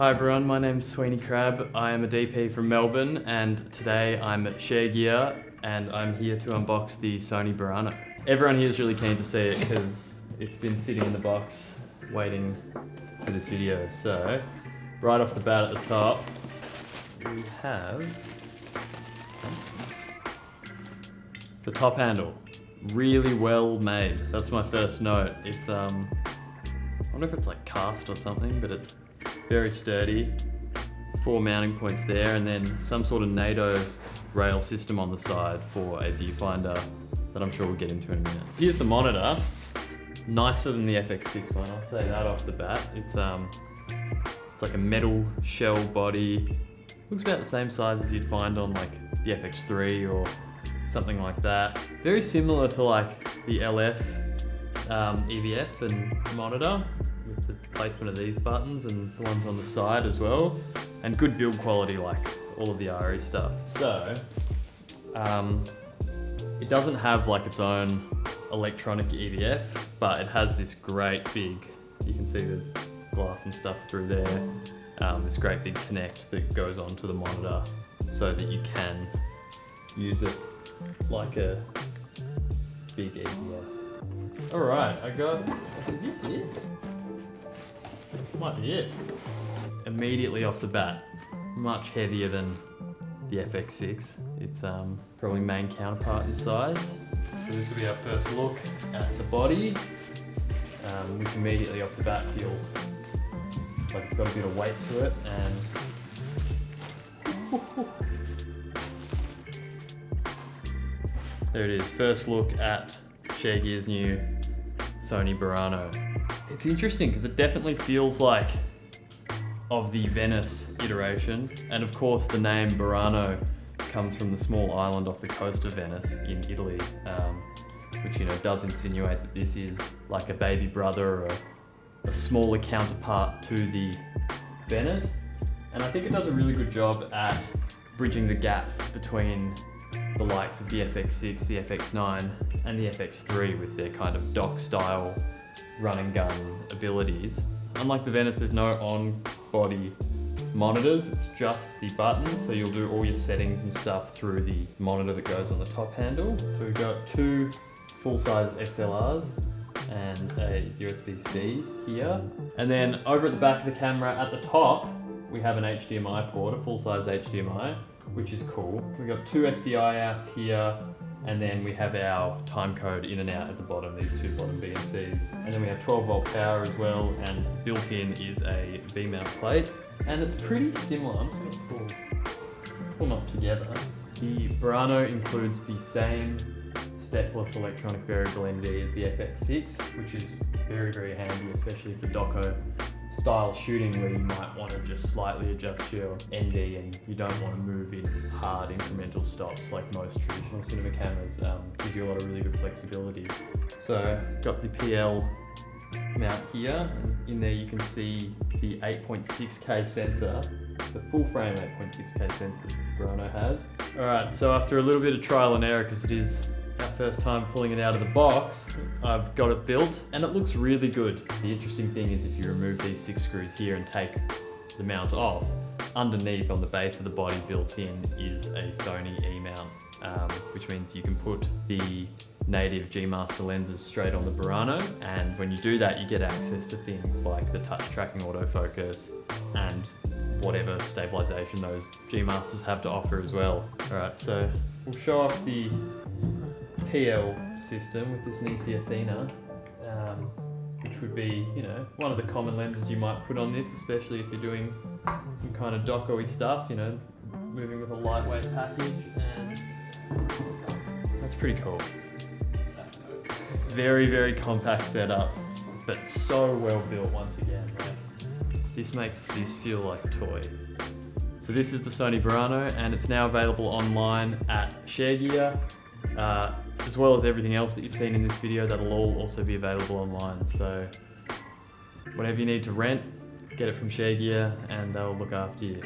Hi everyone, my name's Sweeney Crabb. I am a DP from Melbourne and today I'm at Sharegear and I'm here to unbox the Sony Burano. Everyone here is really keen to see it because it's been sitting in the box waiting for this video. So, right off the bat at the top, we have the top handle. Really well made. That's my first note. It's I wonder if it's like cast or something, but it's very sturdy. 4 mounting points there, and then some sort of NATO rail system on the side for a viewfinder that I'm sure we'll get into in a minute. Here's the monitor. Nicer than the FX6 one, I'll say that off the bat. It's like a metal shell body. Looks about the same size as you'd find on like the FX3 or something like that. Very similar to like the LF EVF and monitor, with the placement of these buttons and the ones on the side as well, and good build quality like all of the RE stuff. So it doesn't have like its own electronic EVF, but it has this great big, you can see there's glass and stuff through there, this great big connect that goes onto the monitor so that you can use it like a big EVF. Alright, is this it? Might be it. Immediately off the bat, much heavier than the FX6. It's probably main counterpart in size. So this will be our first look at the body, which immediately off the bat feels like it's got a bit of weight to it, and there it is, first look at Sharegear's new Sony Burano. It's interesting because it definitely feels like of the Venice iteration, and of course the name Burano comes from the small island off the coast of Venice in Italy, which does insinuate that this is like a baby brother or a smaller counterpart to the Venice. And I think it does a really good job at bridging the gap between the likes of the FX6, the FX9 and the FX3 with their kind of dock style run and gun abilities. Unlike the Venice, there's no on-body monitors, it's just the buttons, so you'll do all your settings and stuff through the monitor that goes on the top handle. So we've got 2 full-size XLRs and a USB-C here. And then over at the back of the camera at the top, we have an HDMI port, a full-size HDMI, which is cool. We've got 2 SDI outs here, and then we have our time code in and out at the bottom, these 2 bottom BNCs. And then we have 12 volt power as well, and built in is a V-mount plate. And it's pretty similar. I'm just gonna pull them up together. The Burano includes the same stepless electronic variable ND as the FX6, which is very, very handy, especially for doco style shooting where you might want to just slightly adjust your ND and you don't want to move in hard incremental stops like most traditional cinema cameras. Gives you a lot of really good flexibility. So got the PL mount here, and in there you can see the 8.6K sensor, the full frame 8.6K sensor that Burano has. Alright, so after a little bit of trial and error, because it is our first time pulling it out of the box, I've got it built and it looks really good. The interesting thing is if you remove these 6 screws here and take the mount off, underneath on the base of the body built in is a Sony E-mount, which means you can put the native G-Master lenses straight on the Burano, and when you do that you get access to things like the touch tracking autofocus and whatever stabilization those G-Masters have to offer as well. Alright, so we'll show off the PL system with this Nisi Athena, which would be, one of the common lenses you might put on this, especially if you're doing some kind of doco-y stuff, moving with a lightweight package, and that's pretty cool. Very, very compact setup, but so well built once again. This makes this feel like a toy. So this is the Sony Burano, and it's now available online at Sharegear, as well as everything else that you've seen in this video. That'll all also be available online. So whatever you need to rent, get it from Sharegear and they'll look after you.